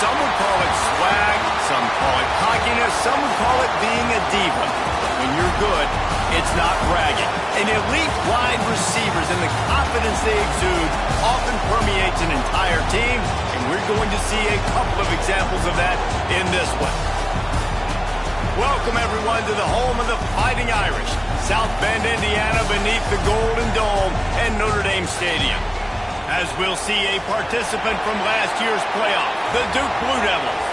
Some would call it swag, some call it cockiness, some would call it being a diva. But when you're good, it's not bragging. And elite wide receivers and the confidence they exude often permeates an entire team, and we're going to see a couple of examples of that in this one. Welcome, everyone, to the home of the Fighting Irish, South Bend, Indiana, beneath the Golden Dome and Notre Dame Stadium. As we'll see a participant from last year's playoff, the Duke Blue Devils,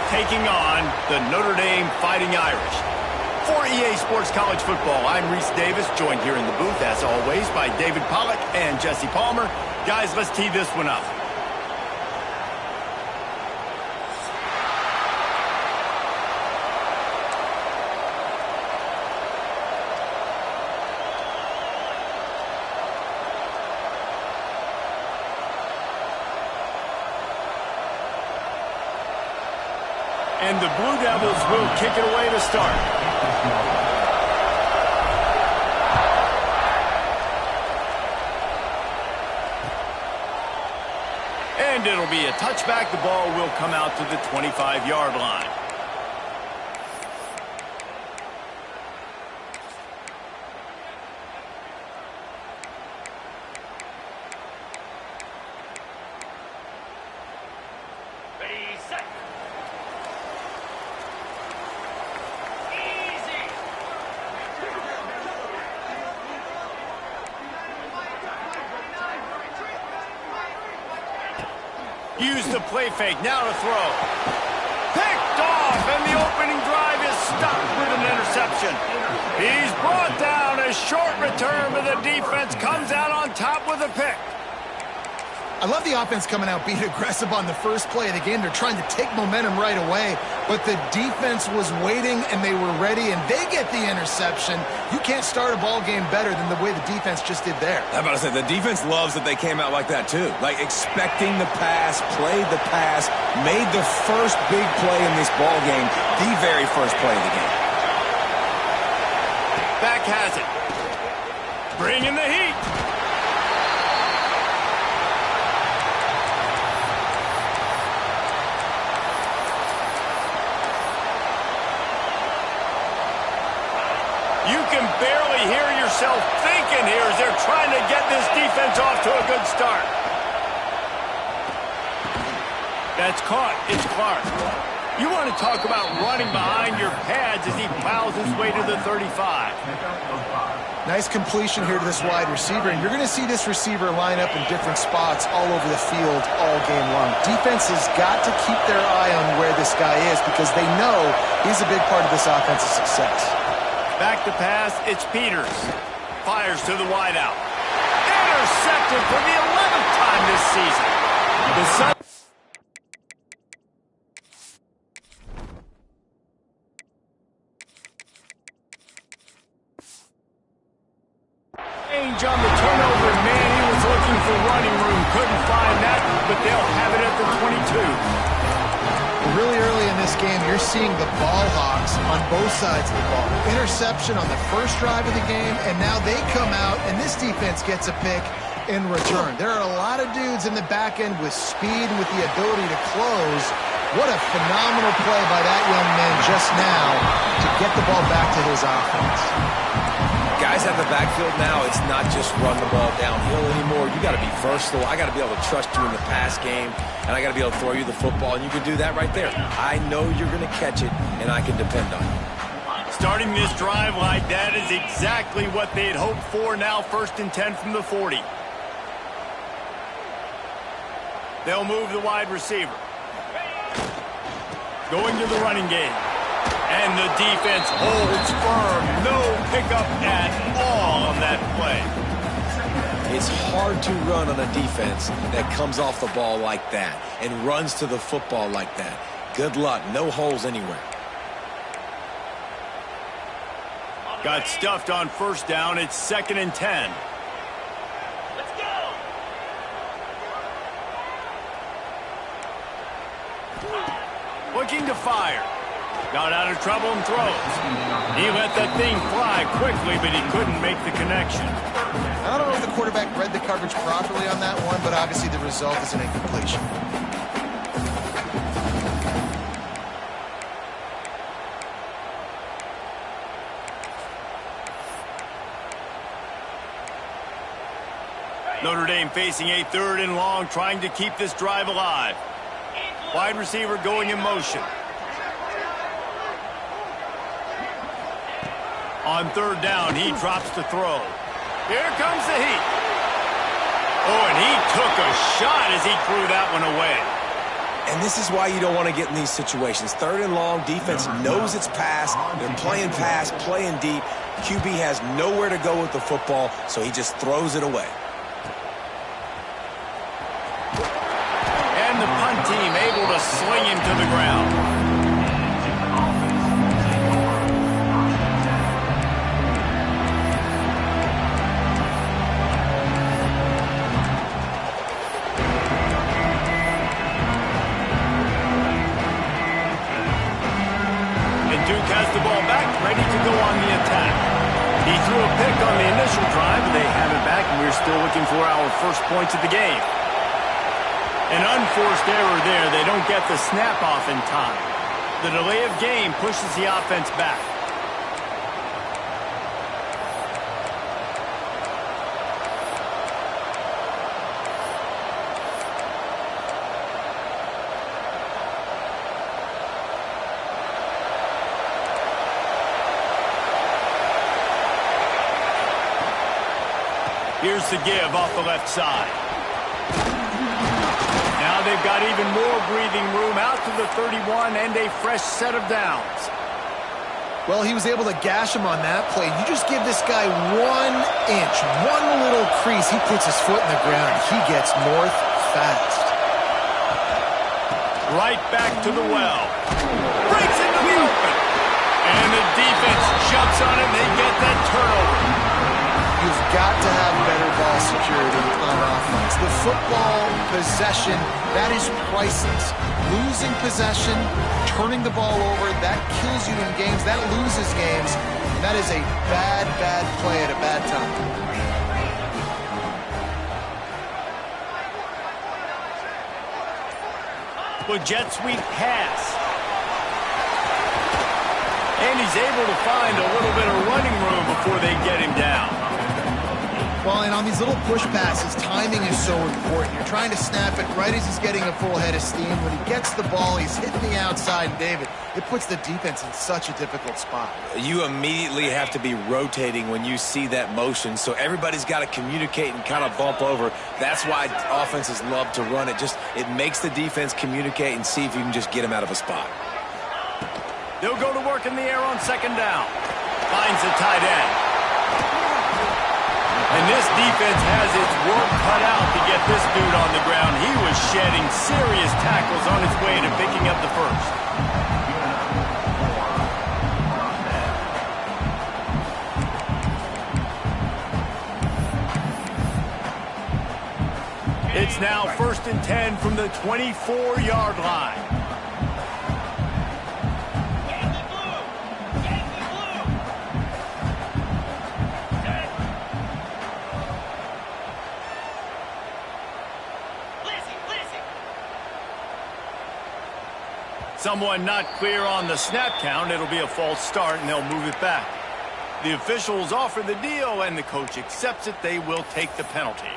taking on the Notre Dame Fighting Irish. For EA Sports College Football, I'm Reese Davis, joined here in the booth, as always, by David Pollack and Jesse Palmer. Guys, let's tee this one up. And the Blue Devils will kick it away to start. And it'll be a touchback. The ball will come out to the 25-yard line. Use the play fake, now to throw. Picked off, and the opening drive is stopped with an interception. He's brought down. A short return, but the defense comes out on top with a pick. I love the offense coming out, being aggressive on the first play of the game. They're trying to take momentum right away, but the defense was waiting, and they were ready, and they get the interception. You can't start a ball game better than the way the defense just did there. I'm about to say, the defense loves that they came out like that, too. Like, expecting the pass, played the pass, made the first big play in this ball game, the very first play of the game. Back has it. Bringing the heat. You can barely hear yourself thinking here as they're trying to get this defense off to a good start. That's caught. It's Clark. You want to talk about running behind your pads as he plows his way to the 35. Nice completion here to this wide receiver, and you're going to see this receiver line up in different spots all over the field all game long. Defense has got to keep their eye on where this guy is because they know he's a big part of this offense's success. Back to pass, it's Peters. Fires to the wideout. Intercepted for the 11th time this season. Change on the turnover, man, he was looking for running room. Couldn't find that, but they'll have it at the 22. Really early in this game, you're seeing the ball hawks on both sides of the ball. Interception on the first drive of the game, and now they come out, and this defense gets a pick in return. There are a lot of dudes in the back end with speed and with the ability to close. What a phenomenal play by that young man just now to get the ball back to his offense. Guys at the backfield now, it's not just run the ball downhill anymore. You got to be versatile. I got to be able to trust you in the pass game, and I got to be able to throw you the football, and you can do that right there. I know you're going to catch it, and I can depend on you. Starting this drive like that is exactly what they had hoped for. Now 1st and 10 from the 40. They'll move the wide receiver. Going to the running game. And the defense holds firm. No pickup at all on that play. It's hard to run on a defense that comes off the ball like that and runs to the football like that. Good luck. No holes anywhere. Got stuffed on 1st down. It's 2nd and 10. Let's go! Looking to fire. Got out of trouble and throws. He let that thing fly quickly, but he couldn't make the connection. I don't know if the quarterback read the coverage properly on that one, but obviously the result is an incompletion. Notre Dame facing a 3rd and long, trying to keep this drive alive. Wide receiver going in motion. On 3rd down, he drops to throw. Here comes the heat. Oh, and he took a shot as he threw that one away. And this is why you don't want to get in these situations. 3rd and long, defense knows it's pass. They're playing pass, playing deep. QB has nowhere to go with the football, so he just throws it away. And the punt team able to sling him to the ground. Duke has the ball back, ready to go on the attack. He threw a pick on the initial drive, but they have it back, and we're still looking for our first points of the game. An unforced error there. They don't get the snap off in time. The delay of game pushes the offense back. Here's the give off the left side. Now they've got even more breathing room out to the 31 and a fresh set of downs. Well, he was able to gash him on that play. You just give this guy 1 inch, one little crease. He puts his foot in the ground. He gets north fast. Right back to the well. Breaks into the open. And the defense jumps on it. They get that turnover. You've got to have better ball security on offense. The football possession, that is priceless. Losing possession, turning the ball over, that kills you in games. That loses games. That is a bad, bad play at a bad time. With jet sweep pass. And he's able to find a little bit of running room before they get him down. Well, and on these little push passes, timing is so important. You're trying to snap it right as he's getting a full head of steam. When he gets the ball, he's hitting the outside, and David, it puts the defense in such a difficult spot. You immediately have to be rotating when you see that motion, so everybody's got to communicate and kind of bump over. That's why offenses love to run it. It makes the defense communicate and see if you can just get him out of a spot. They'll go to work in the air on 2nd down. Finds the tight end. And this defense has its work cut out to get this dude on the ground. He was shedding serious tackles on his way to picking up the first. It's now 1st and 10 from the 24-yard line. Someone not clear on the snap count. It'll be a false start, and they'll move it back. The officials offer the deal, and the coach accepts it. They will take the penalty.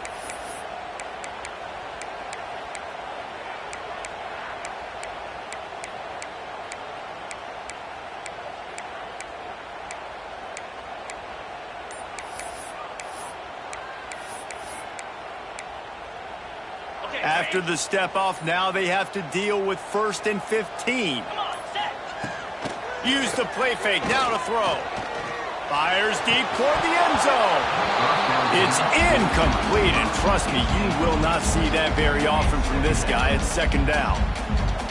After the step off, now they have to deal with 1st and 15. Use the play fake, now to throw. Fires deep toward the end zone. It's incomplete, and trust me, you will not see that very often from this guy at 2nd down.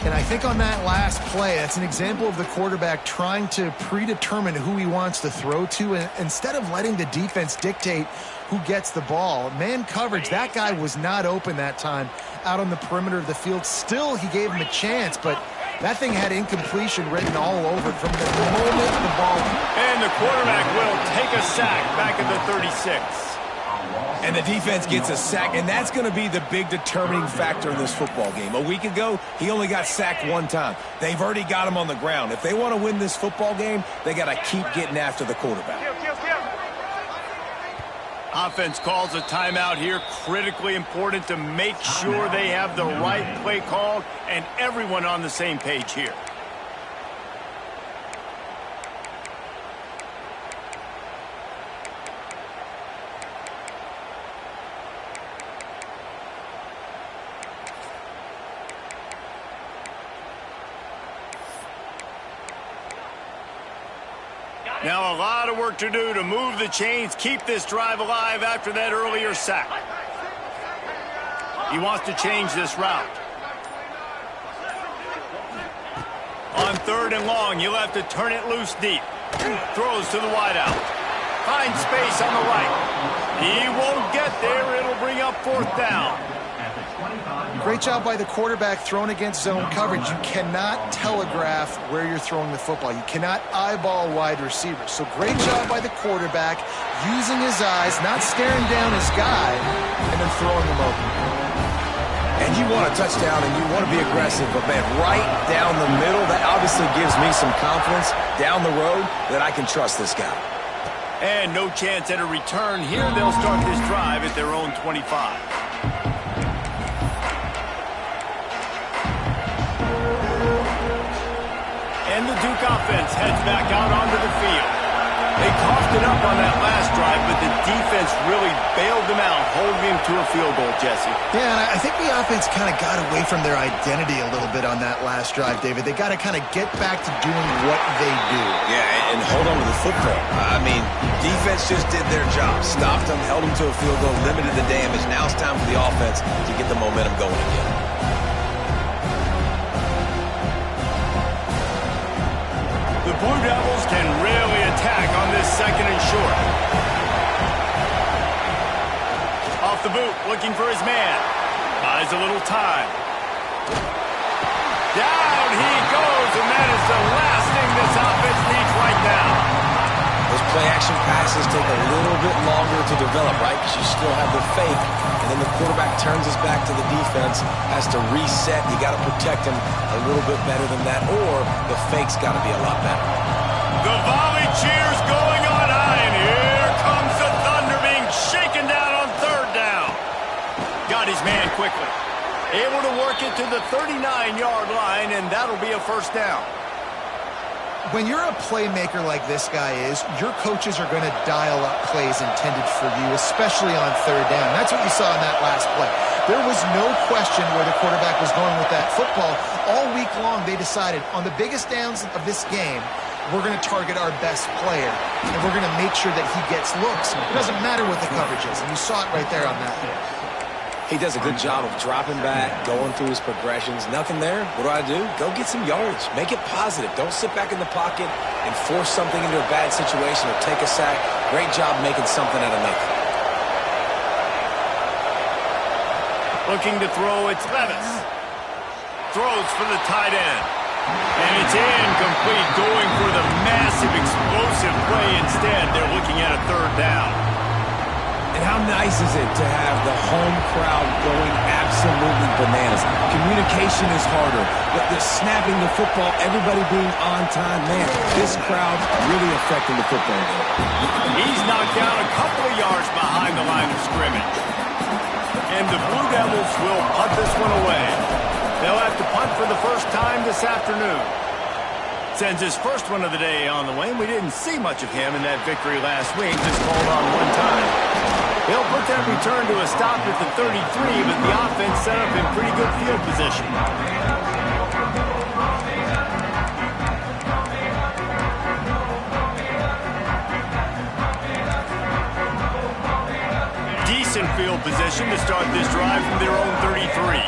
And I think on that last play, that's an example of the quarterback trying to predetermine who he wants to throw to, and instead of letting the defense dictate who gets the ball. Man coverage, that guy was not open that time out on the perimeter of the field. Still, he gave him a chance, but that thing had incompletion written all over it from the moment the ball went. And the quarterback will take a sack back at the 36. And the defense gets a sack, and that's going to be the big determining factor in this football game. A week ago, he only got sacked 1 time. They've already got him on the ground. If they want to win this football game, they got to keep getting after the quarterback. Offense calls a timeout here. Critically important to make sure they have the right play called and everyone on the same page here. Now a lot of work to do to move the chains, keep this drive alive after that earlier sack. He wants to change this route. On 3rd and long, you'll have to turn it loose deep. Throws to the wideout. Finds space on the right. He won't get there. It'll bring up 4th down. Great job by the quarterback throwing against zone coverage. You cannot telegraph where you're throwing the football. You cannot eyeball wide receivers. So great job by the quarterback using his eyes, not staring down his guy, and then throwing him open. And you want a touchdown and you want to be aggressive, but man, right down the middle, that obviously gives me some confidence down the road that I can trust this guy. And no chance at a return here. They'll start this drive at their own 25. And the Duke offense heads back out onto the field. They coughed it up on that last drive, but the defense really bailed them out, holding them to a field goal, Jesse. Yeah, and I think the offense kind of got away from their identity a little bit on that last drive, David. They got to kind of get back to doing what they do. Yeah, and hold on to the football. I mean, defense just did their job. Stopped them, held them to a field goal, limited the damage. Now it's time for the offense to get the momentum going again. The Blue Devils can really attack on this 2nd and short. Off the boot, looking for his man. Buys a little time. Down he goes, and that is the last thing this offense needs right now. Those play-action passes take a little bit longer to develop, right? Because you still have the fake, and then the quarterback turns his back to the defense, has to reset. You got to protect him a little bit better than that, or the fake's got to be a lot better. The volley cheers going on high, and here comes the Thunder being shaken down on 3rd down. Got his man quickly. Able to work it to the 39-yard line, and that'll be a 1st down. When you're a playmaker like this guy is, your coaches are going to dial up plays intended for you, especially on 3rd down. That's what you saw in that last play. There was no question where the quarterback was going with that football. All week long, they decided on the biggest downs of this game, we're going to target our best player, and we're going to make sure that he gets looks. It doesn't matter what the coverage is, and you saw it right there on that hit. He does a good job of dropping back, going through his progressions. Nothing there. What do? Go get some yardage. Make it positive. Don't sit back in the pocket and force something into a bad situation or take a sack. Great job making something out of nothing. Looking to throw, it's Levis. Throws for the tight end. And it's incomplete, going for the massive, explosive play instead. They're looking at a 3rd down. And how nice is it to have the home crowd going absolutely bananas? Communication is harder. The snapping the football, everybody being on time. Man, this crowd really affecting the football game. He's knocked down a couple of yards behind the line of scrimmage. And the Blue Devils will punt this one away. They'll have to punt for the first time this afternoon. Sends his first one of the day on the way. We didn't see much of him in that victory last week. Just called on one time. They'll put that return to a stop at the 33, but the offense set up in pretty good field position. Decent field position to start this drive from their own 33.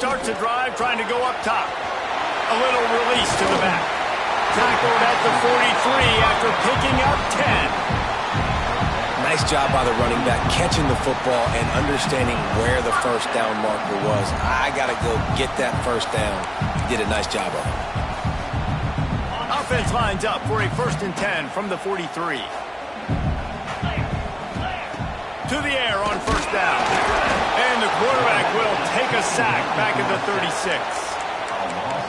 Starts a drive, trying to go up top. A little release to the back. Tackled at the 43 after picking up 10. Nice job by the running back, catching the football and understanding where the 1st down marker was. I got to go get that 1st down. He did a nice job of it. Offense lines up for a 1st and 10 from the 43. To the air on 1st down. And the quarterback will take a sack back at the 36.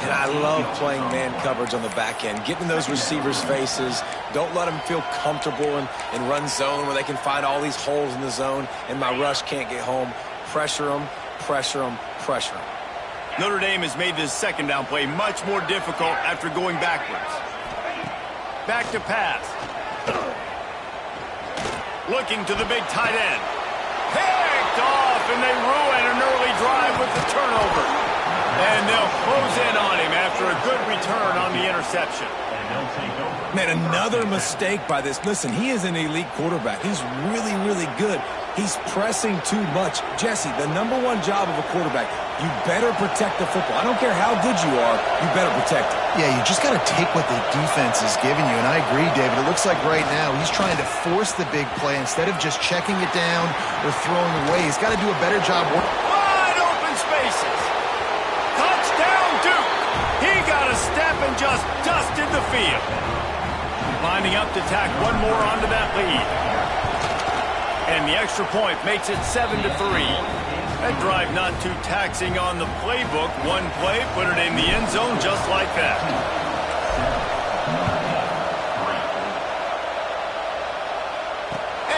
And I love playing man coverage on the back end, getting in those receivers' faces. Don't let them feel comfortable in run zone where they can find all these holes in the zone and my rush can't get home. Pressure them, pressure them, pressure them. Notre Dame has made this second down play much more difficult after going backwards. Back to pass. Looking to the big tight end. Picked off, and they ruin an early drive with the turnover. And they'll close in on him after a good return on the interception. Man, another mistake by this. Listen, he is an elite quarterback. He's really, really good. He's pressing too much. Jesse, the #1 job of a quarterback, you better protect the football. I don't care how good you are, you better protect it. Yeah, you just got to take what the defense is giving you. And I agree, David. It looks like right now he's trying to force the big play instead of just checking it down or throwing away. He's got to do a better job. Wide open spaces. Touchdown, Duke. He got a step and just dusted the field. Lining up to tack one more onto that lead. And the extra point makes it 7-3. That drive not too taxing on the playbook. One play, put it in the end zone just like that.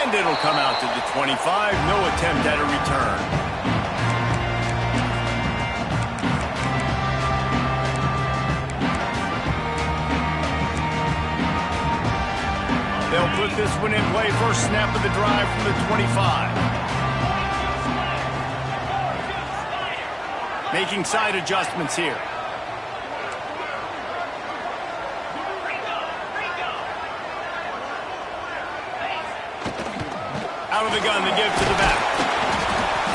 And it'll come out to the 25. No attempt at a return. They'll put this one in play. First snap of the drive from the 25. Making side adjustments here. Out of the gun, they give to the back.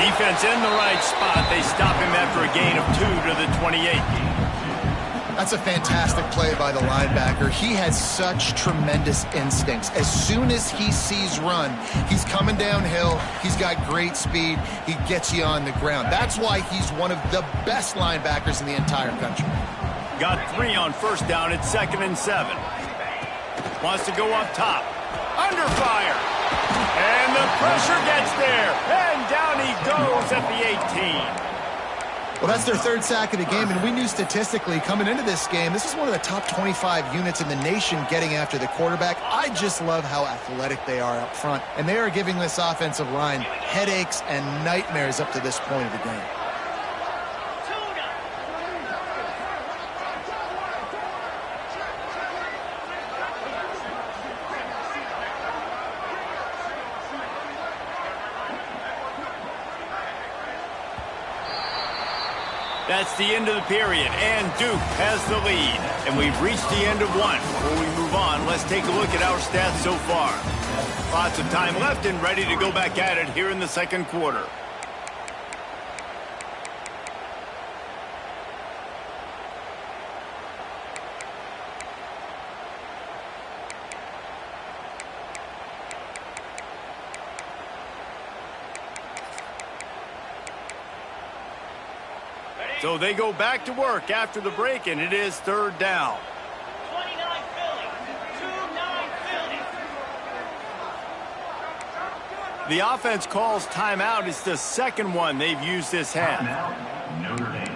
Defense in the right spot. They stop him after a gain of 2 to the 28. That's a fantastic play by the linebacker. He has such tremendous instincts. As soon as he sees run, he's coming downhill. He's got great speed. He gets you on the ground. That's why he's one of the best linebackers in the entire country. Got 3 on first down at 2nd and 7. Wants to go up top. Under fire. And the pressure gets there. And down he goes at the 18. Well, that's their 3rd sack of the game, and we knew statistically coming into this game, this is one of the top 25 units in the nation getting after the quarterback. I just love how athletic they are up front, and they are giving this offensive line headaches and nightmares up to this point of the game. That's the end of the period, and Duke has the lead. And we've reached the end of one. Before we move on, let's take a look at our stats so far. Lots of time left and ready to go back at it here in the second quarter. So they go back to work after the break, and it is 3rd down. 29 Philly. 2-9 Philly. The offense calls timeout. It's the second one they've used this half. Timeout, Notre Dame.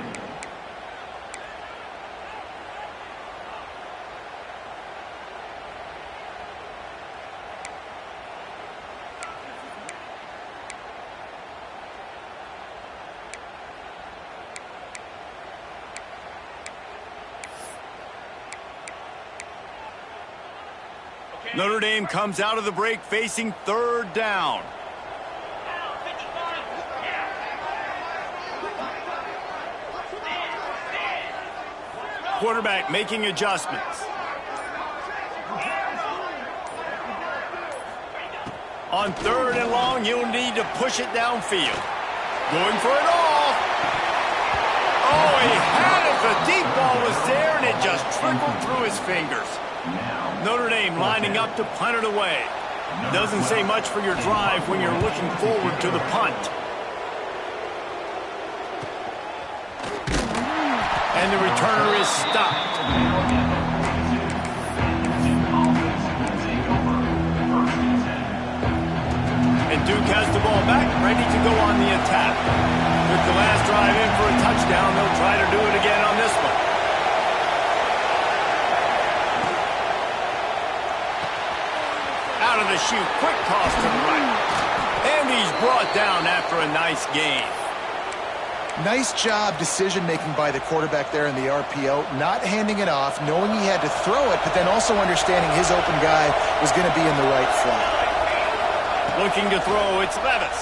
Notre Dame comes out of the break facing 3rd down. Quarterback making adjustments. On 3rd and long, you'll need to push it downfield. Going for it all. Oh, he had it. The deep ball was there, and it just trickled through his fingers. Notre Dame lining up to punt it away. Doesn't say much for your drive when you're looking forward to the punt. And the returner is stopped. And Duke has the ball back, ready to go on the attack. Took the last drive in for a touchdown. They'll try to do it again on this one. Out of the chute, quick toss to the right. And he's brought down after a nice gain. Nice job decision-making by the quarterback there in the RPO, not handing it off, knowing he had to throw it, but then also understanding his open guy was going to be in the right flat. Looking to throw, it's Levis.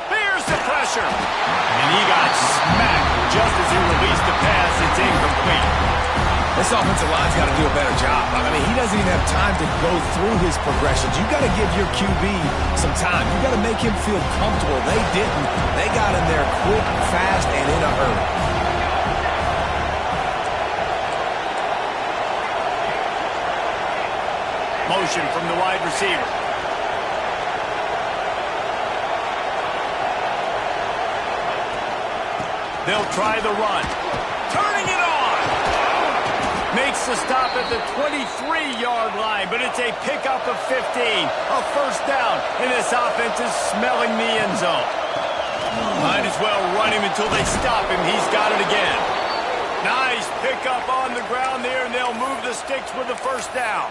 There's the pressure. And he got smacked just as he released the pass. It's incomplete. This offensive line's got to do a better job. I mean, he doesn't even have time to go through his progressions. You got to give your QB some time. You got to make him feel comfortable. They didn't. They got him there quick, fast, and in a hurry. Motion from the wide receiver. They'll try the run. Turning it on. Makes the stop at the 23-yard line, but it's a pickup of 15. A first down, and this offense is smelling the end zone. Might as well run him until they stop him. He's got it again. Nice pickup on the ground there, and they'll move the sticks with the first down.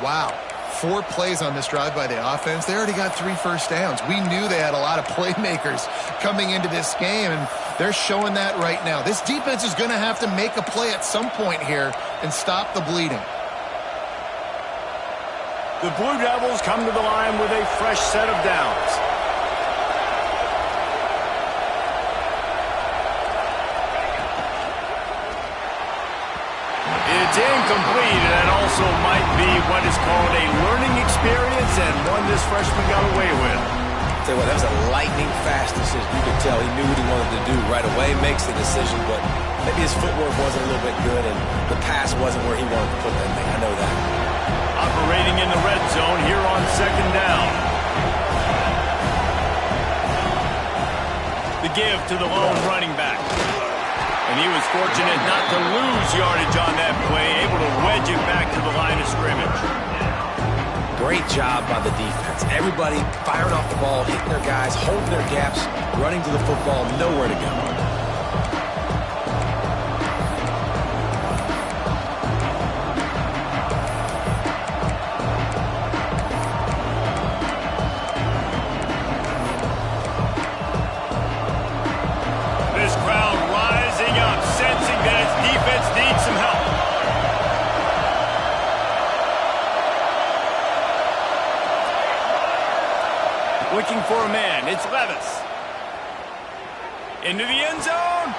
Wow. 4 plays on this drive by the offense. They already got 3 first downs. We knew they had a lot of playmakers coming into this game, and they're showing that right now. This defense is going to have to make a play at some point here and stop the bleeding. The Blue Devils come to the line with a fresh set of downs. It's incomplete, and that also might be what is called a learning experience, and one this freshman got away with. Tell you what, that was a lightning-fast decision. You could tell he knew what he wanted to do right away, makes the decision, but maybe his footwork wasn't a little bit good, and the pass wasn't where he wanted to put that thing. I know that. Operating in the red zone here on second down. The give to the lone running back. And he was fortunate not to lose yardage on that play, able to wedge it back to the line of scrimmage. Great job by the defense. Everybody firing off the ball, hitting their guys, holding their gaps, running to the football, nowhere to go. Looking for a man. It's Levis. Into the end zone.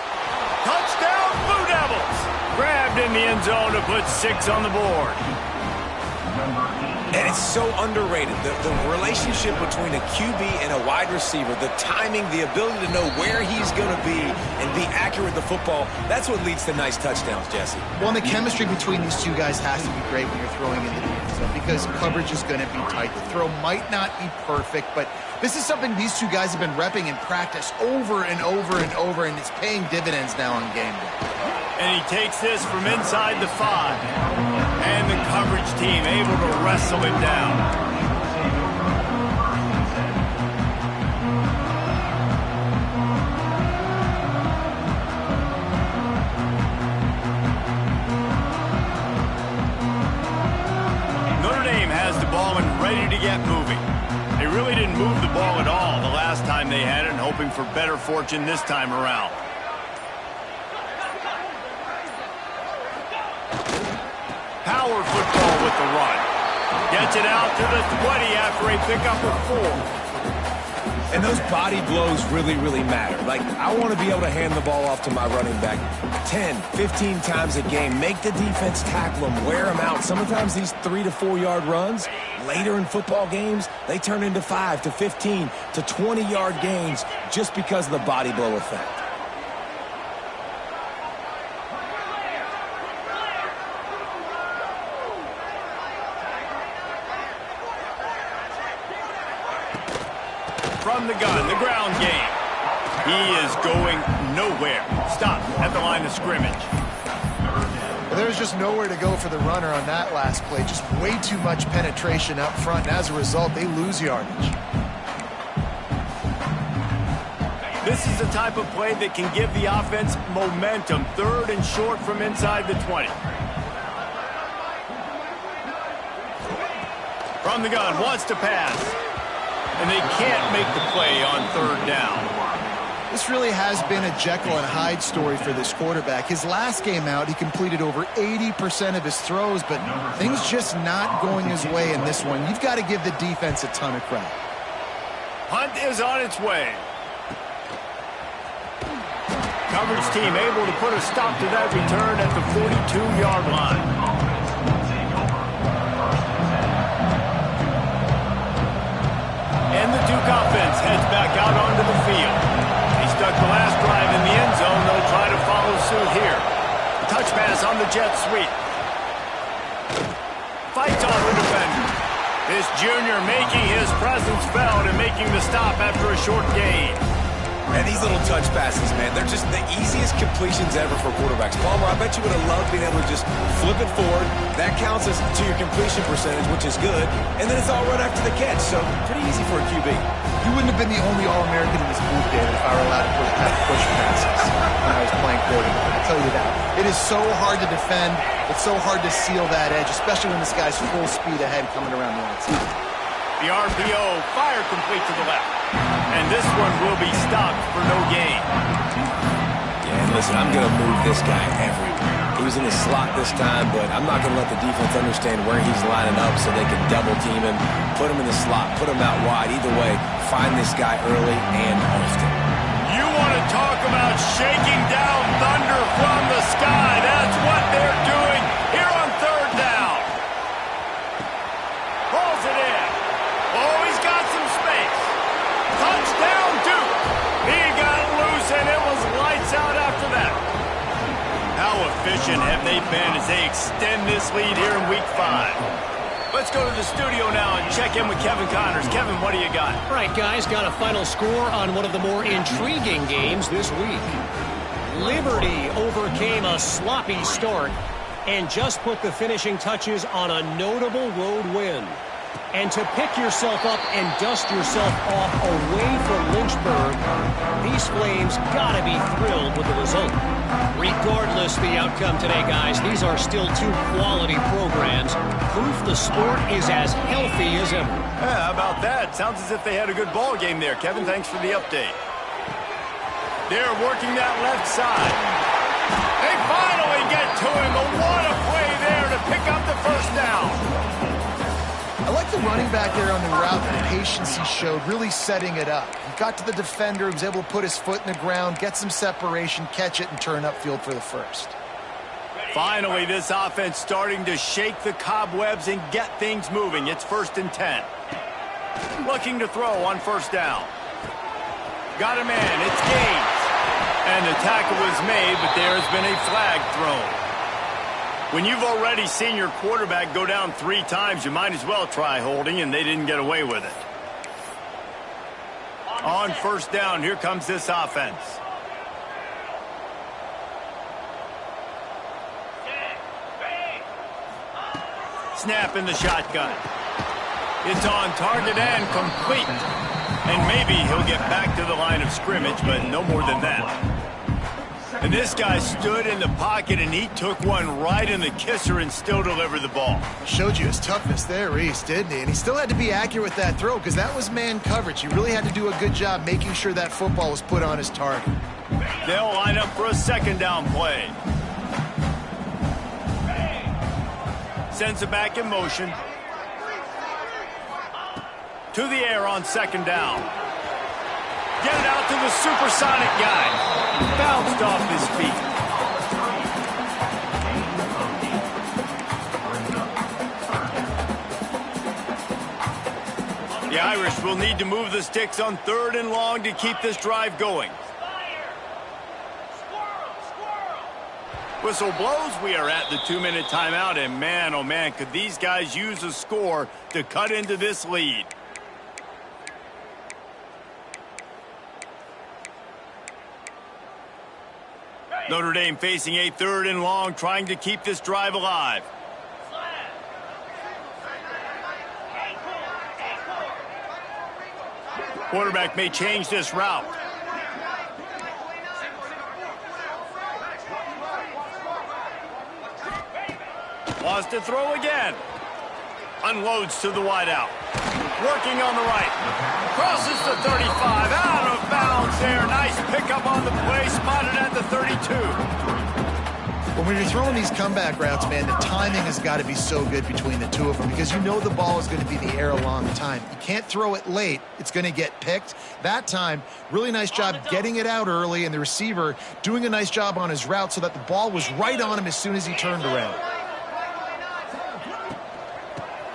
Touchdown, Blue Devils. Grabbed in the end zone to put 6 on the board. And it's so underrated. The relationship between a QB and a wide receiver, the timing, the ability to know where he's going to be and be accurate with the football, that's what leads to nice touchdowns, Jesse. Well, and the chemistry between these two guys has to be great when you're throwing in the end zone because coverage is going to be tight. The throw might not be perfect, but this is something these two guys have been repping in practice over and over and over, and it's paying dividends now on game day. And he takes this from inside the 5. And the coverage team able to wrestle him down. Notre Dame has the ball and ready to get moving. They really didn't move the ball at all the last time they had it, and hoping for better fortune this time around. Power football with the run. Gets it out to the 20 after a pickup of 4. And those body blows really, really matter. Like, I want to be able to hand the ball off to my running back 10, 15 times a game. Make the defense tackle them, wear them out. Sometimes these 3 to 4 yard runs, later in football games, they turn into 5 to 15 to 20 yard gains just because of the body blow effect. From the gun, the ground game. He is going nowhere. Stop at the line of scrimmage. Well, there's just nowhere to go for the runner on that last play. Just way too much penetration up front, and as a result, they lose yardage. This is the type of play that can give the offense momentum. 3rd and short from inside the 20. From the gun, wants to pass. And they can't make the play on 3rd down. This really has been a Jekyll and Hyde story for this quarterback. His last game out, he completed over 80% of his throws, but things just not going his way in this one. You've got to give the defense a ton of credit. Hunt is on its way. Coverage team able to put a stop to that return at the 42-yard line. And the Duke offense heads back out onto the field. They stuck the last drive in the end zone. They'll try to follow suit here. Touch pass on the jet sweep. Fights on the defender. This junior making his presence felt and making the stop after a short gain. And these little touch passes, man, they're just the easiest completions ever for quarterbacks. Palmer, I bet you would have loved being able to just flip it forward. That counts as to your completion percentage, which is good. And then it's all right after the catch, so pretty easy for a QB. You wouldn't have been the only All-American in this booth, David, if I were allowed to push passes when I was playing quarterback. I'll tell you that. It is so hard to defend. It's so hard to seal that edge, especially when this guy's full speed ahead coming around the outside. The RPO, fire complete to the left. And this one will be stopped for no gain. Yeah, and listen, I'm going to move this guy everywhere. He was in the slot this time, but I'm not going to let the defense understand where he's lining up so they can double team him, put him in the slot, put him out wide. Either way, find this guy early and often. You want to talk about shaking down thunder from the sky. That's what they're doing here on 3rd down. Pulls it in. Oh, he's got some space. Touchdown, Duke. He got loose, and it was lights out after that. How efficient have they been as they extend this lead here in Week 5? Let's go to the studio now and check in with Kevin Connors. Kevin, what do you got? All right, guys, got a final score on one of the more intriguing games this week. Liberty overcame a sloppy start and just put the finishing touches on a notable road win. And to pick yourself up and dust yourself off away from Lynchburg, these Flames gotta be thrilled with the result. Regardless the outcome today, guys, these are still 2 quality programs. Proof the sport is as healthy as ever. Yeah, how about that? Sounds as if they had a good ball game there. Kevin, thanks for the update. They're working that left side. They finally get to him. But what a play there to pick up the 1st down. I like the running back there on the route, the patience he showed, really setting it up. He got to the defender, he was able to put his foot in the ground, get some separation, catch it, and turn upfield for the 1st. Finally, this offense starting to shake the cobwebs and get things moving. It's 1st and 10. Looking to throw on 1st down. Got a man, it's Gaines. And the tackle was made, but there has been a flag thrown. When you've already seen your quarterback go down 3 times, you might as well try holding, and they didn't get away with it. On 1st down, here comes this offense. Snap in the shotgun. It's on target and complete. And maybe he'll get back to the line of scrimmage, but no more than that. And this guy stood in the pocket, and he took one right in the kisser and still delivered the ball. Showed you his toughness there, Reese, didn't he? And he still had to be accurate with that throw because that was man coverage. He really had to do a good job making sure that football was put on his target. They'll line up for a 2nd down play. Sends it back in motion. To the air on 2nd down. Get it out to the supersonic guy. Bounced off his feet. The Irish will need to move the sticks on 3rd and long to keep this drive going. Whistle blows. We are at the 2-minute timeout, and man, oh man, could these guys use a score to cut into this lead. Notre Dame facing a 3rd and long, trying to keep this drive alive. Quarterback may change this route. Wants to throw again. Unloads to the wideout. Working on the right. Crosses the 35. Out of bounds there. Nice pickup on the play. Spotted at the 32. When you're throwing these comeback routes, man, the timing has got to be so good between the two of them because you know the ball is going to be in the air a long time. You can't throw it late. It's going to get picked. That time, really nice job getting it out early, and the receiver doing a nice job on his route so that the ball was right on him as soon as he turned around.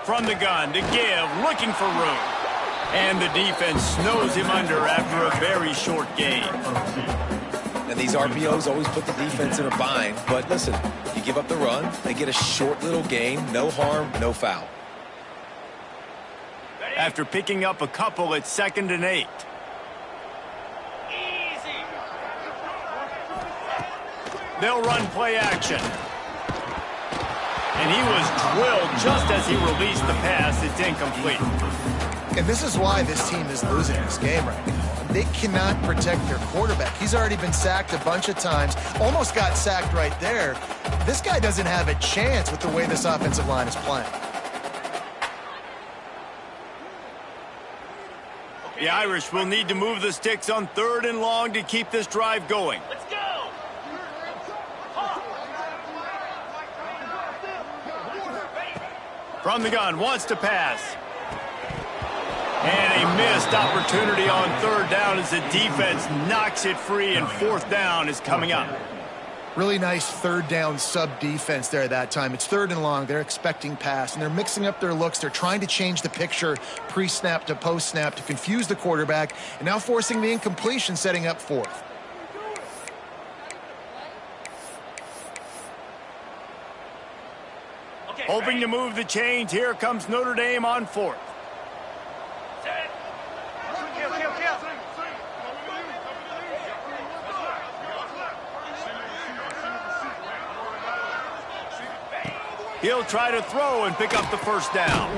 From the gun to give, looking for room. And the defense snows him under after a very short gain. And these RPOs always put the defense in a bind. But listen, you give up the run, they get a short little gain, no harm, no foul. After picking up a couple, it's 2nd and 8. Easy. They'll run play action. And he was drilled just as he released the pass. It's incomplete. And this is why this team is losing this game right now. They cannot protect their quarterback. He's already been sacked a bunch of times. Almost got sacked right there. This guy doesn't have a chance with the way this offensive line is playing. The Irish will need to move the sticks on 3rd and long to keep this drive going. Let's go. From the gun, wants to pass. And a missed opportunity on 3rd down as the defense knocks it free, and 4th down is coming up. Really nice 3rd down sub-defense there that time. It's 3rd and long. They're expecting pass, and they're mixing up their looks. They're trying to change the picture pre-snap to post-snap to confuse the quarterback, and now forcing the incompletion, setting up 4th. Okay, Hoping to move the chains. Here comes Notre Dame on 4th. Set. Kill. He'll try to throw and pick up the 1st down.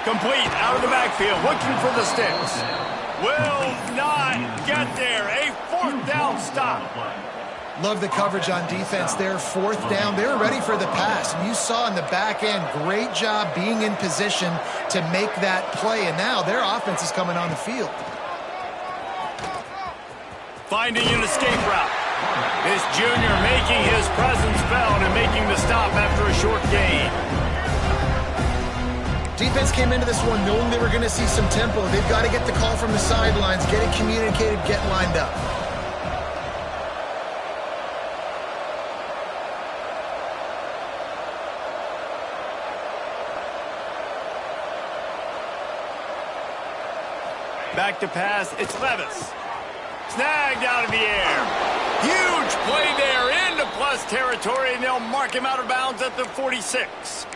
Complete out of the backfield, looking for the sticks. Will not get there. A 4th down stop. Love the coverage on defense there. 4th down. They were ready for the pass. And you saw in the back end, great job being in position to make that play. And now their offense is coming on the field. Finding an escape route. This junior making his presence felt and making the stop after a short gain. Defense came into this one knowing they were going to see some tempo. They've got to get the call from the sidelines, get it communicated, get lined up. Back to pass, it's Levis. Snagged out of the air. Huge play there into plus territory, and they'll mark him out of bounds at the 46.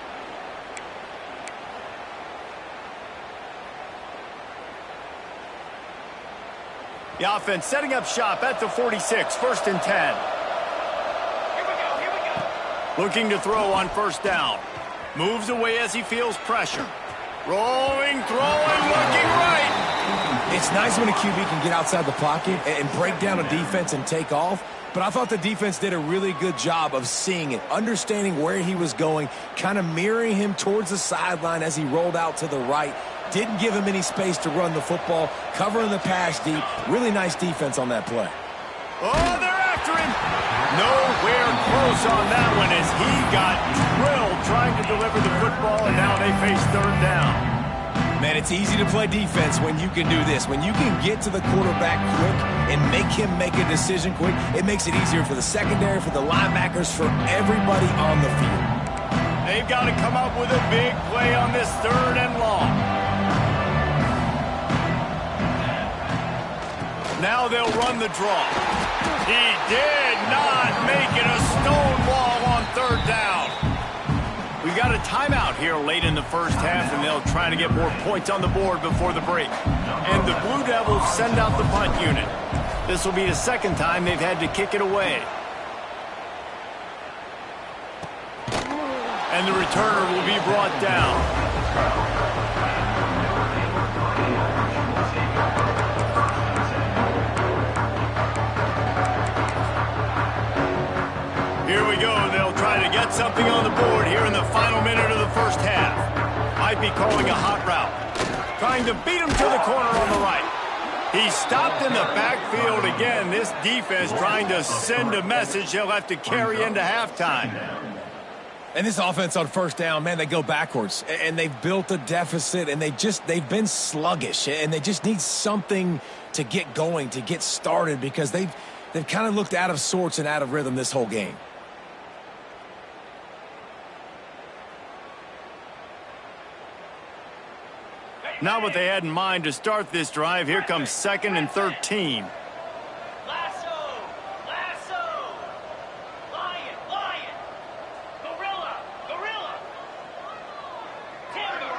The offense setting up shop at the 46, 1st and 10. Here we go. Looking to throw on 1st down. Moves away as he feels pressure. Rolling, throwing, looking right. It's nice when a QB can get outside the pocket and break down a defense and take off. But I thought the defense did a really good job of seeing it, understanding where he was going, kind of mirroring him towards the sideline as he rolled out to the right. Didn't give him any space to run the football, covering the pass deep. Really nice defense on that play. Oh, they're after him. Nowhere close on that one as he got drilled trying to deliver the football, and now they face 3rd down. Man, it's easy to play defense when you can do this. When you can get to the quarterback quick and make him make a decision quick, it makes it easier for the secondary, for the linebackers, for everybody on the field. They've got to come up with a big play on this 3rd and long. Now they'll run the draw. He did not make it a stonewall on 3rd down. We've got a timeout here late in the 1st half, and they'll try to get more points on the board before the break. And the Blue Devils send out the punt unit. This will be the 2nd time they've had to kick it away. And the returner will be brought down. Here we go. They'll try to get something on the board here in the the final minute of the first half. Might be calling a hot route. Trying to beat him to the corner on the right. He's stopped in the backfield again. This defense trying to send a message he'll have to carry into halftime. And this offense on first down, man, they go backwards. And they've built a deficit, and they've been sluggish. And they just need something to get going, to get started, because they've kind of looked out of sorts and out of rhythm this whole game. Not what they had in mind to start this drive. Here comes 2nd and 13. Lasso! Lasso! Lion! Lion! Gorilla! Gorilla! Timber!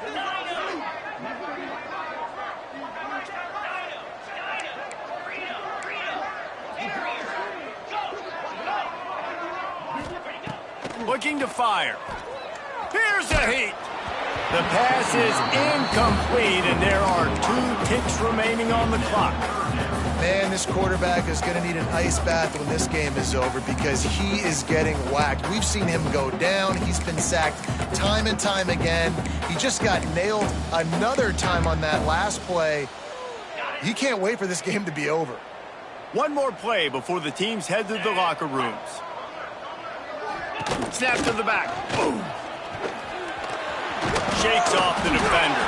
Dino! Dino! Reno! Reno! Terrier! Go! Go! Looking to fire. Here's a heat. The pass is incomplete, and there are 2 ticks remaining on the clock. Man, this quarterback is going to need an ice bath when this game is over because he is getting whacked. We've seen him go down. He's been sacked time and time again. He just got nailed another time on that last play. He can't wait for this game to be over. One more play before the teams head to the locker rooms. Snap to the back. Boom. Shakes off the defender.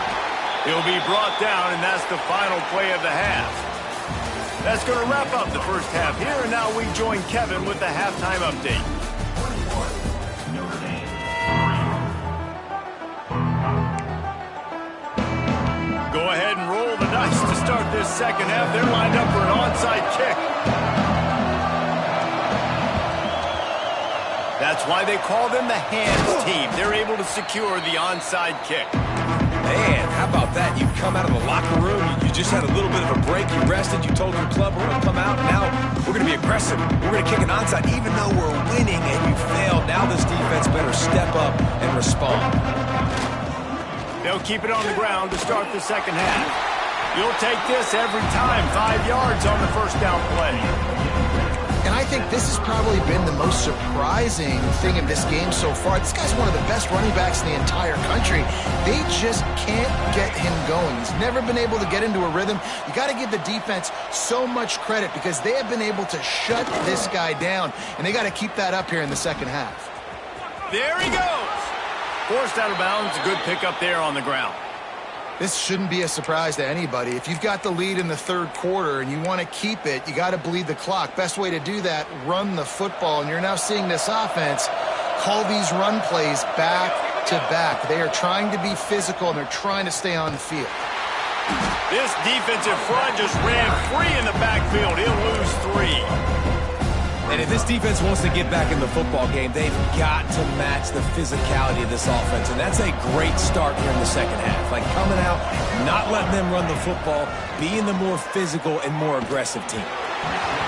He'll be brought down, and that's the final play of the half. That's going to wrap up the first half here, and now we join Kevin with the halftime update. Go ahead and roll the dice to start this second half. They're lined up for an onside kick. That's why they call them the hands team. They're able to secure the onside kick. Man, how about that? You come out of the locker room, you just had a little bit of a break, you rested, you told your club, we're going to come out, now we're going to be aggressive. We're going to kick an onside, even though we're winning and you failed. Now this defense better step up and respond. They'll keep it on the ground to start the second half. You'll take this every time. 5 yards on the first down play. And I think this has probably been the most surprising thing in this game so far. This guy's one of the best running backs in the entire country. They just can't get him going. He's never been able to get into a rhythm. You got to give the defense so much credit because they have been able to shut this guy down, and they got to keep that up here in the second half. There he goes. Forced out of bounds. A good pickup there on the ground. This shouldn't be a surprise to anybody. If you've got the lead in the third quarter and you want to keep it, you got to bleed the clock. Best way to do that, run the football. And you're now seeing this offense call these run plays back to back. They are trying to be physical, and they're trying to stay on the field. This defensive front just ran free in the backfield. He'll lose 3. And if this defense wants to get back in the football game, they've got to match the physicality of this offense. And that's a great start here in the second half. Like coming out, not letting them run the football, being the more physical and more aggressive team.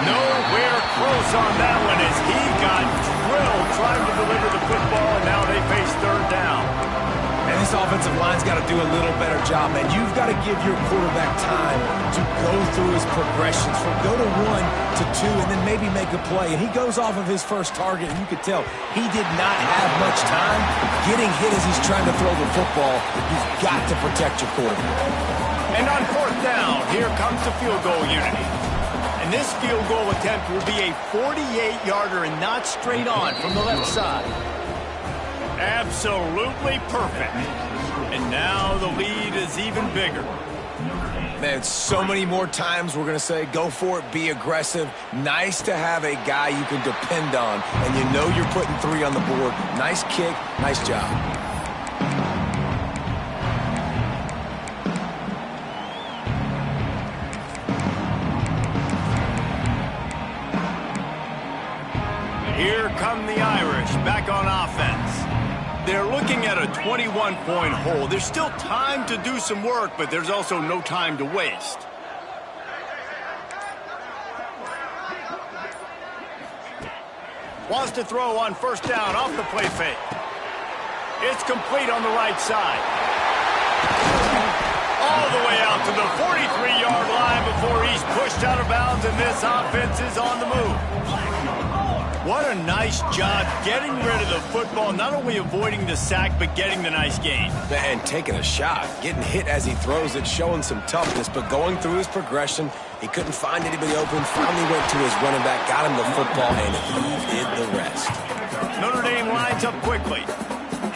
Nowhere close on that one as he got drilled trying to deliver the football, and now they face third down. And this offensive line's got to do a little better job, man. You've got to give your quarterback time to go through his progressions from go to 1 to 2 and then maybe make a play. And he goes off of his first target, and you could tell he did not have much time getting hit as he's trying to throw the football. You've got to protect your quarterback. And on fourth down, here comes the field goal unit. And this field goal attempt will be a 48-yarder and not straight on from the left side. Absolutely perfect. And now the lead is even bigger. Man, so many more times we're going to say, go for it, be aggressive. Nice to have a guy you can depend on, and you know you're putting 3 on the board. Nice kick, nice job. Here come the Irish back on offense. They're looking at a 21-point hole. There's still time to do some work, but there's also no time to waste. Wants to throw on first down off the play fake. It's complete on the right side. All the way out to the 43-yard line before he's pushed out of bounds, and this offense is on the move. What a nice job getting rid of the football, not only avoiding the sack, but getting the nice gain. And taking a shot, getting hit as he throws it, showing some toughness, but going through his progression, he couldn't find anybody open, finally went to his running back, got him the football, and he did the rest. Notre Dame lines up quickly.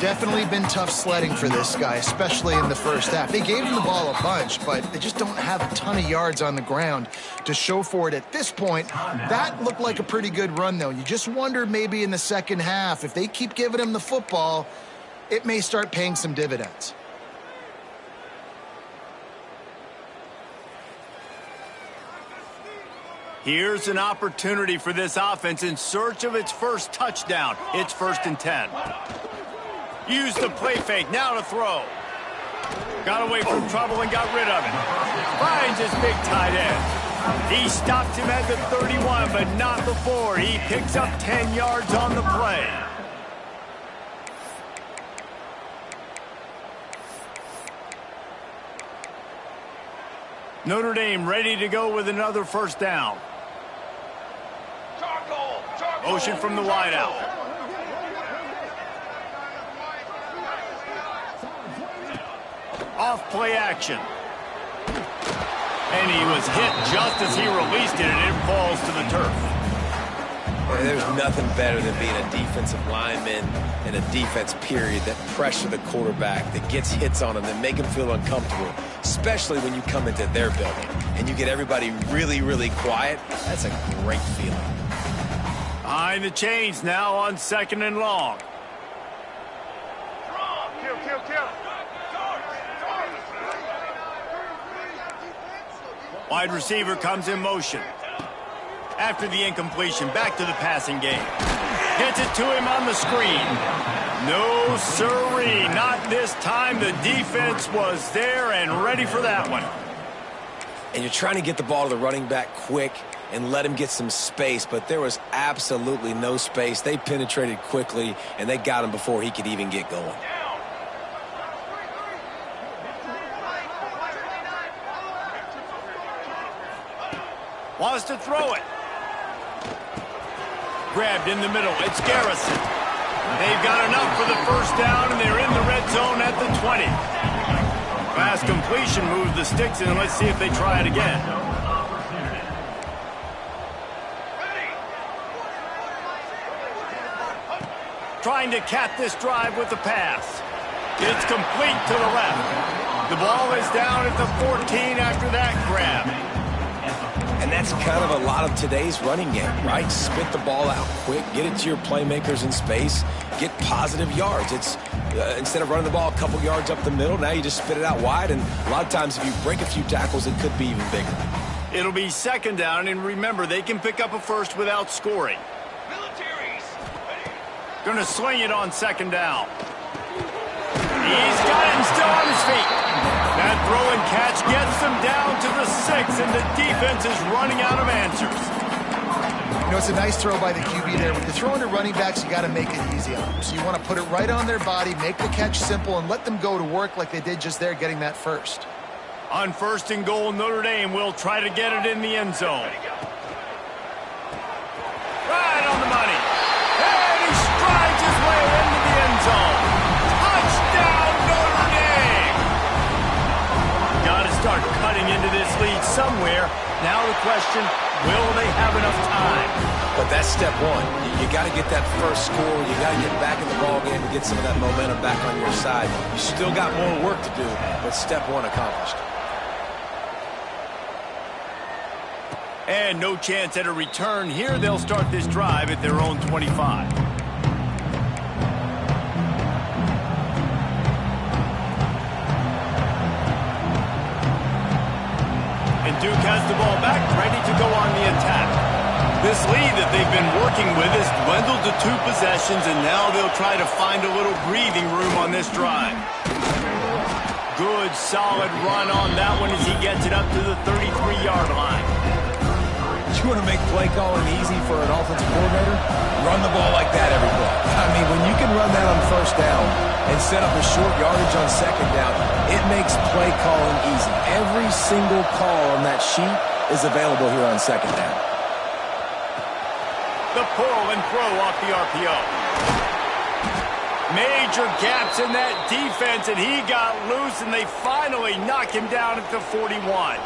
Definitely been tough sledding for this guy, especially in the first half. They gave him the ball a bunch, but they just don't have a ton of yards on the ground to show for it at this point. That looked like a pretty good run, though. You just wonder maybe in the second half, if they keep giving him the football, it may start paying some dividends. Here's an opportunity for this offense in search of its first touchdown. It's 1st and 10. Use the play fake, now to throw. Got away from trouble and got rid of it. Finds his big tight end. He stopped him at the 31, but not before. He picks up 10 yards on the play. Notre Dame ready to go with another first down. Motion from the wideout. Off play action. And he was hit just as he released it, and it falls to the turf. There's nothing better than being a defensive lineman in a defense period that pressure the quarterback, that gets hits on him, that make him feel uncomfortable, especially when you come into their building and you get everybody really, really quiet. That's a great feeling. Behind the chains now on 2nd and long. Wide receiver comes in motion. After the incompletion, back to the passing game. Gets it to him on the screen. No sirree, not this time. The defense was there and ready for that one. And you're trying to get the ball to the running back quick and let him get some space, but there was absolutely no space. They penetrated quickly, and they got him before he could even get going. Wants to throw it. Grabbed in the middle. It's Garrison. They've got enough for the first down, and they're in the red zone at the 20. Fast completion moves the sticks in. Let's see if they try it again. Trying to cap this drive with the pass. It's complete to the left. The ball is down at the 14 after that grab. And that's kind of a lot of today's running game, right? Spit the ball out quick, get it to your playmakers in space, get positive yards. It's instead of running the ball a couple yards up the middle, now you just spit it out wide, and a lot of times if you break a few tackles, it could be even bigger. It'll be 2nd down, and remember, they can pick up a first without scoring. Going to sling it on 2nd down. He's got him still on his feet. That throw and catch gets them down to the 6, and the defense is running out of answers. You know, it's a nice throw by the QB there. When you're throwing to running backs, you got to make it easy on them. So you want to put it right on their body, make the catch simple, and let them go to work like they did just there, getting that first. On 1st and goal, Notre Dame will try to get it in the end zone. Right on the money. And he strides his way into the end zone. Touchdown, Notre Dame! Got to start cutting into this lead somewhere. Now the question, will they have enough time? But that's step one. You got to get that first score. You got to get back in the ball game and get some of that momentum back on your side. You still got more work to do, but step one accomplished. And no chance at a return here. They'll start this drive at their own 25. And Duke has the ball back, ready to go on the attack. This lead that they've been working with has dwindled to 2 possessions, and now they'll try to find a little breathing room on this drive. Good, solid run on that one as he gets it up to the 33-yard line. You want to make play calling easy for an offensive coordinator? Run the ball like that every play. I mean, when you can run that on 1st down and set up a short yardage on 2nd down, it makes play calling easy. Every single call on that sheet is available here on 2nd down. The pull and throw off the RPO. Major gaps in that defense, and he got loose, and they finally knock him down at the 41.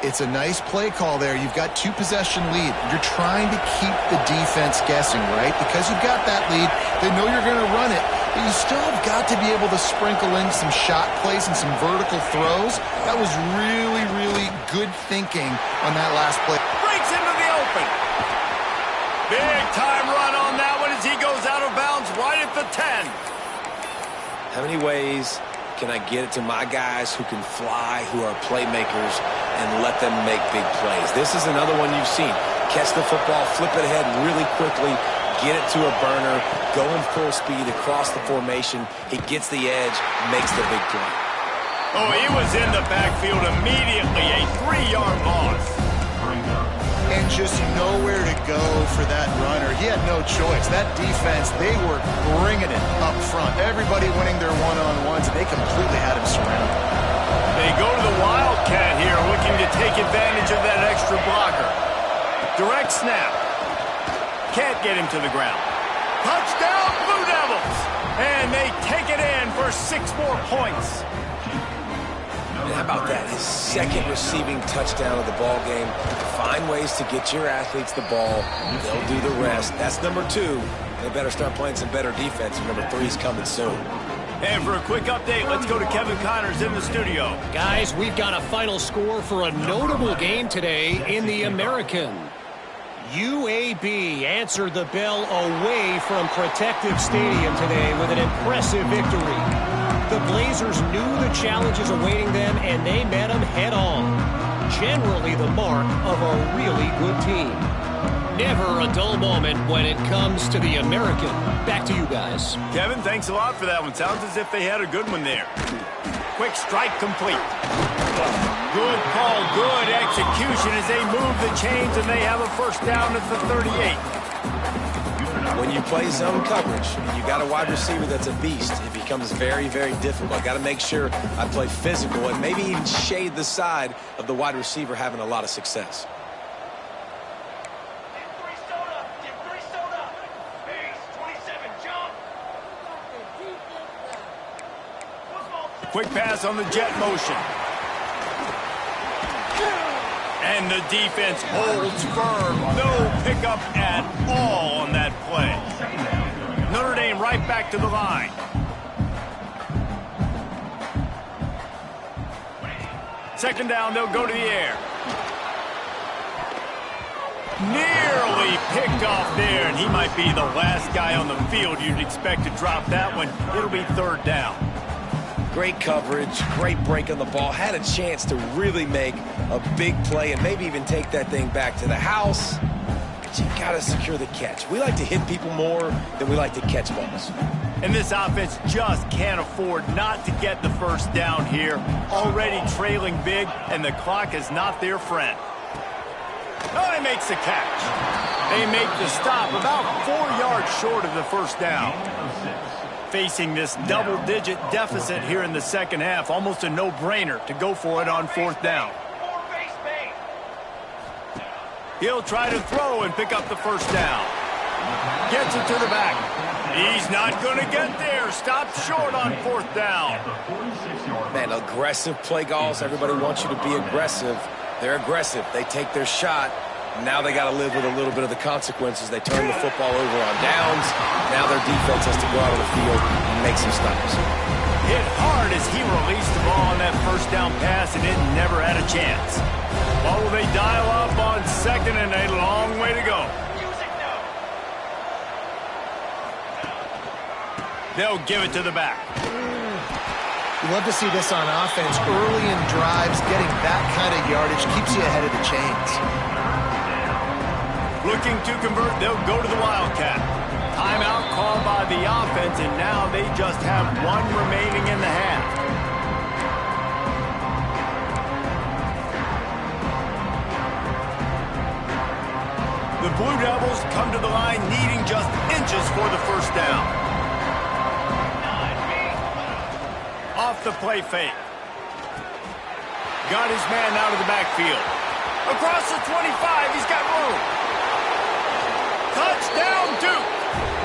It's a nice play call there. You've got 2-possession lead. You're trying to keep the defense guessing, right? Because you've got that lead, they know you're going to run it, but you still have got to be able to sprinkle in some shot plays and some vertical throws. That was really, really good thinking on that last play. Breaks into the open. Big time run on that one as he goes out of bounds right at the 10. How many ways can I get it to my guys who can fly, who are playmakers, and let them make big plays? This is another one you've seen. Catch the football, flip it ahead really quickly, get it to a burner, go in full speed across the formation. He gets the edge, makes the big play. Oh, he was in the backfield immediately. A 3-yard loss. And just nowhere to go for that runner. He had no choice. That defense, they were bringing it up front. Everybody winning their one-on-ones, and they completely had him surrounded. They go to the Wildcat here, looking to take advantage of that extra blocker. Direct snap. Can't get him to the ground. Touchdown, Blue Devils! And they take it in for 6 more points. And how about that? His second receiving touchdown of the ball game. Find ways to get your athletes the ball. They'll do the rest. That's number 2. They better start playing some better defense. And number 3 is coming soon. And for a quick update, let's go to Kevin Connors in the studio. Guys, we've got a final score for a notable game today in the American. UAB answered the bell away from Protective Stadium today with an impressive victory. The Blazers knew the challenges awaiting them, and they met them head-on. Generally the mark of a really good team. Never a dull moment when it comes to the American. Back to you guys. Kevin, thanks a lot for that one. Sounds as if they had a good one there. Quick strike complete. Good call, good execution as they move the chains, and they have a first down at the 38. When you play zone coverage and you got a wide receiver that's a beast, it becomes very, very difficult. I got to make sure I play physical and maybe even shade the side of the wide receiver having a lot of success. Get 3 soda. Base 27, jump. Quick pass on the jet motion. And the defense holds firm. No pickup at all on that play. Notre Dame right back to the line. Second down, they'll go to the air. Nearly picked off there, and he might be the last guy on the field you'd expect to drop that one. It'll be third down. Great coverage, great break on the ball. Had a chance to really make a big play and maybe even take that thing back to the house. But you got to secure the catch. We like to hit people more than we like to catch balls. And this offense just can't afford not to get the first down here. Already trailing big, and the clock is not their friend. Oh, he makes the catch. They make the stop about 4 yards short of the first down. Facing this double-digit deficit here in the second half, almost a no-brainer to go for it on fourth down. He'll try to throw and pick up the first down. Gets it to the back. He's not going to get there. Stopped short on fourth down. Man, aggressive play calls. Everybody wants you to be aggressive. They're aggressive. They take their shot. Now they got to live with a little bit of the consequences. They turn the football over on downs. Now their defense has to go out on the field and make some stops. Hit hard as he released the ball on that first down pass, and it never had a chance. What will they dial up on second and a long way to go? They'll give it to the back. You love to see this on offense. Early in drives, getting that kind of yardage keeps you ahead of the chains. Looking to convert, they'll go to the Wildcat. Timeout called by the offense, and now they just have one remaining in the half. The Blue Devils come to the line needing just inches for the first down. Off the play fake. Got his man out of the backfield. Across the 25, he's got room. Touchdown, Duke.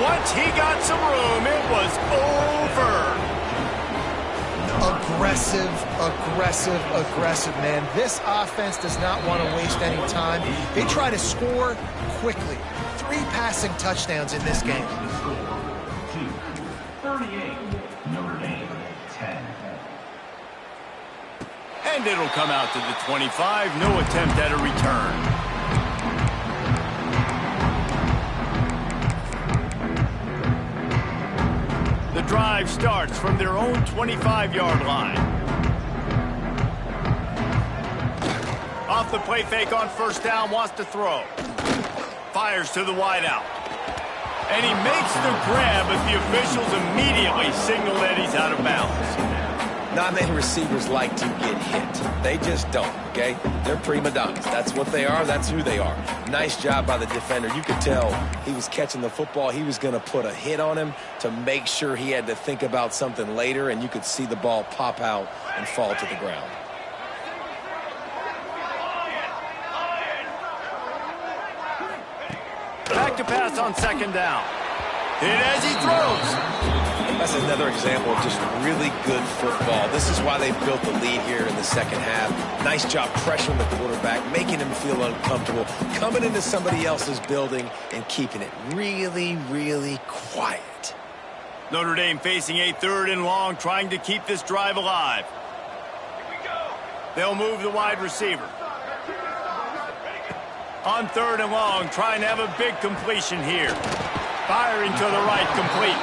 Once he got some room, it was over. Aggressive, man. This offense does not want to waste any time. They try to score quickly. 3 passing touchdowns in this game. 38, Notre Dame, 10. And it'll come out to the 25. No attempt at a return. The drive starts from their own 25-yard line. Off the play fake on first down, wants to throw. Fires to the wideout. And he makes the grab, but the officials immediately signal that he's out of bounds. Not many receivers like to get hit. They just don't, okay? They're prima donnas. That's what they are. That's who they are. Nice job by the defender. You could tell he was catching the football. He was going to put a hit on him to make sure he had to think about something later, and you could see the ball pop out and fall to the ground. Back to pass on second down. Hit as he throws. That's another example of just really good football. This is why they built the lead here in the second half. Nice job pressuring the quarterback, making him feel uncomfortable, coming into somebody else's building and keeping it really, really quiet. Notre Dame facing a 3rd and long, trying to keep this drive alive. They'll move the wide receiver. On 3rd and long, trying to have a big completion here. Firing to the right, complete.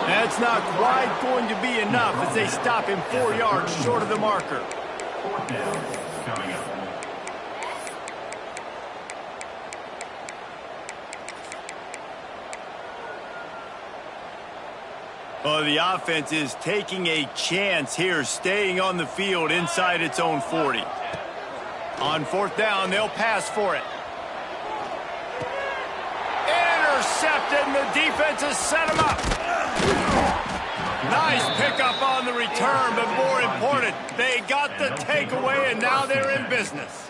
That's not quite going to be enough as they stop him 4 yards short of the marker. 4th down, coming up. Well, the offense is taking a chance here, staying on the field inside its own 40. On 4th down, they'll pass for it. Intercepted, and the defense has set him up. Nice pickup on the return, but more important, they got the takeaway, and now they're in business.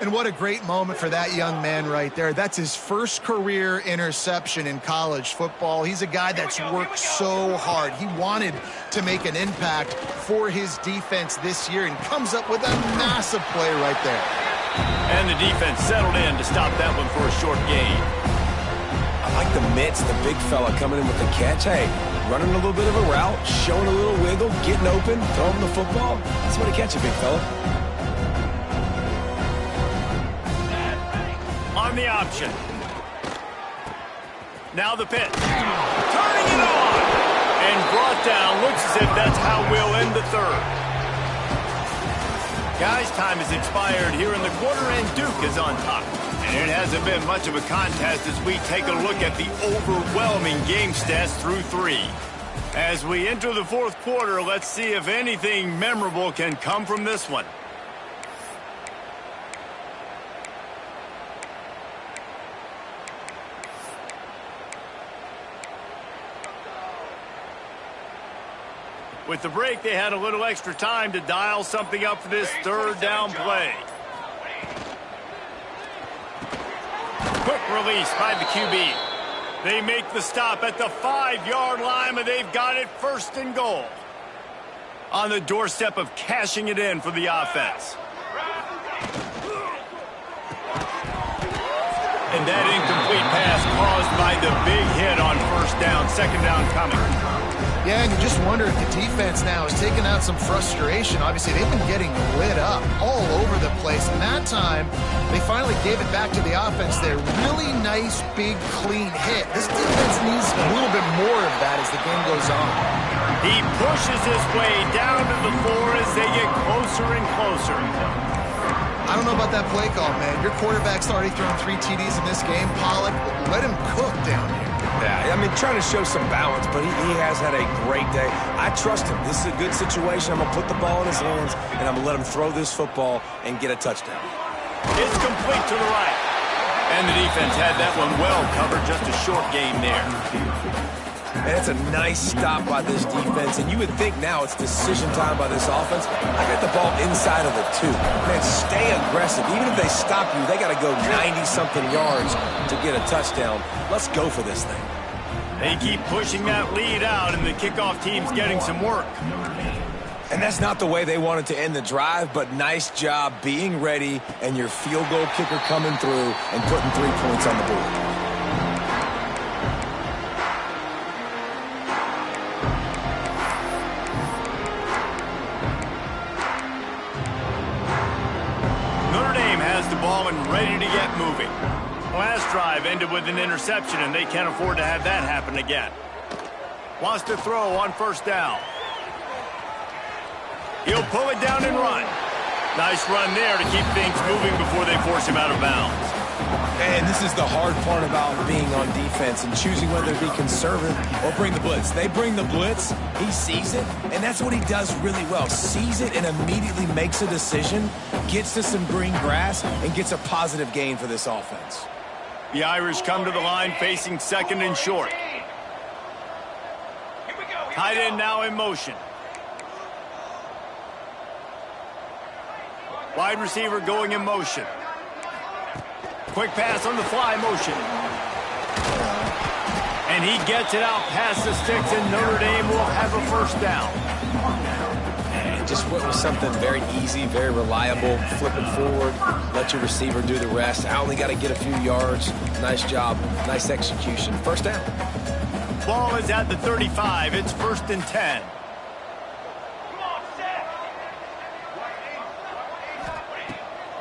And what a great moment for that young man right there. That's his first career interception in college football. He's a guy that's worked so hard. He wanted to make an impact for his defense this year and comes up with a massive play right there. And the defense settled in to stop that one for a short gain. I like the mitts, the big fella coming in with the catch. Hey, running a little bit of a route, showing a little wiggle, getting open, throwing the football. That's what a catch, a big fella. On the option. Now the pitch. Turning it on. And brought down. Looks as if that's how we'll end the 3rd. Guys, time has expired here in the quarter, and Duke is on top. And it hasn't been much of a contest as we take a look at the overwhelming game stats through 3. As we enter the 4th quarter, let's see if anything memorable can come from this one. With the break, they had a little extra time to dial something up for this 3rd down play. Quick release by the QB. They make the stop at the 5-yard line, but they've got it 1st and goal. On the doorstep of cashing it in for the offense. And that incomplete pass caused by the big hit on 1st down, 2nd down coming. Yeah, and you just wonder if the defense now is taking out some frustration. Obviously, they've been getting lit up all over the place. And that time, they finally gave it back to the offense there. Really nice, big, clean hit. This defense needs a little bit more of that as the game goes on. He pushes his way down to the 4 as they get closer and closer. I don't know about that play call, man. Your quarterback's already thrown 3 TDs in this game. Pollock, let him cook down here. Yeah, I mean, trying to show some balance, but he has had a great day. I trust him. This is a good situation. I'm going to put the ball in his hands, and I'm going to let him throw this football and get a touchdown. It's complete to the right. And the defense had that one well covered. Just a short gain there. And it's a nice stop by this defense. And you would think now it's decision time by this offense. I got the ball inside of the 2. Man, stay aggressive. Even if they stop you, they got to go 90-something yards to get a touchdown. Let's go for this thing. They keep pushing that lead out, and the kickoff team's getting some work. And that's not the way they wanted to end the drive, but nice job being ready and your field goal kicker coming through and putting 3 points on the board. And ready to get moving. Last drive ended with an interception, and they can't afford to have that happen again. Wants to throw on first down. He'll pull it down and run. Nice run there to keep things moving before they force him out of bounds. And this is the hard part about being on defense and choosing whether to be conservative or bring the blitz. They bring the blitz, he sees it, and that's what he does really well. Sees it and immediately makes a decision, gets to some green grass, and gets a positive gain for this offense. The Irish come to the line facing second and short. Tight end now in motion. Wide receiver going in motion. Quick pass on the fly motion. And he gets it out past the sticks, and Notre Dame will have a first down. And just went with something very easy, very reliable. Flip it forward, let your receiver do the rest. I only got to get a few yards. Nice job, nice execution. First down. Ball is at the 35. It's 1st and 10.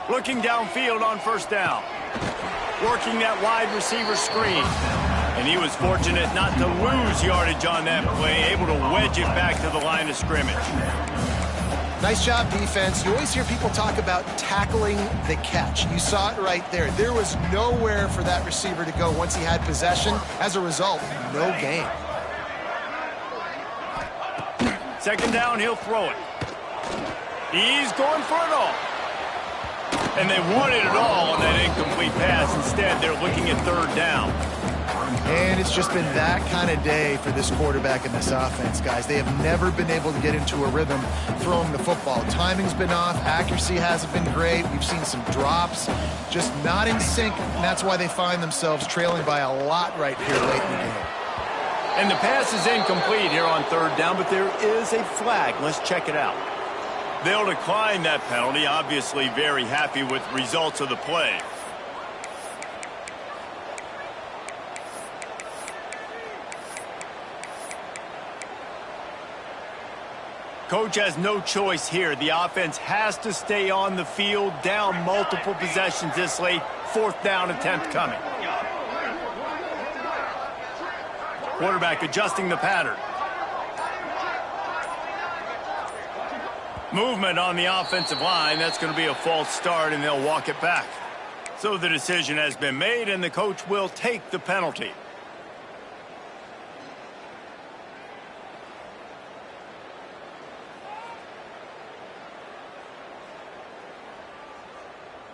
Looking downfield on first down. Working that wide receiver screen. And he was fortunate not to lose yardage on that play, able to wedge it back to the line of scrimmage. Nice job, defense. You always hear people talk about tackling the catch. You saw it right there. There was nowhere for that receiver to go once he had possession. As a result, no gain. Second down, he'll throw it. He's going for it all. And they wanted it all on that incomplete pass. Instead, they're looking at third down. And it's just been that kind of day for this quarterback and this offense, guys. They have never been able to get into a rhythm throwing the football. Timing's been off. Accuracy hasn't been great. We've seen some drops. Just not in sync, and that's why they find themselves trailing by a lot right here late in the game. And the pass is incomplete here on third down, but there is a flag. Let's check it out. They'll decline that penalty, obviously very happy with results of the play. Coach has no choice here. The offense has to stay on the field, down multiple possessions this late. 4th down attempt coming. Quarterback adjusting the pattern. Movement on the offensive line. That's going to be a false start, and they'll walk it back. So the decision has been made, and the coach will take the penalty.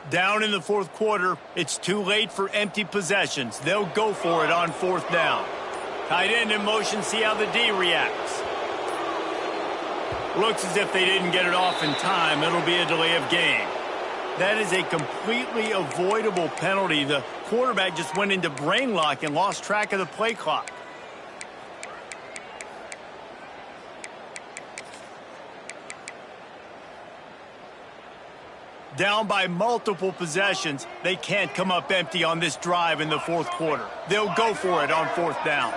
Down in the 4th quarter, it's too late for empty possessions. They'll go for it on 4th down. Tight end in motion, see how the D reacts. Looks as if they didn't get it off in time. It'll be a delay of game. That is a completely avoidable penalty. The quarterback just went into brain lock and lost track of the play clock. Down by multiple possessions, they can't come up empty on this drive in the 4th quarter. They'll go for it on 4th down.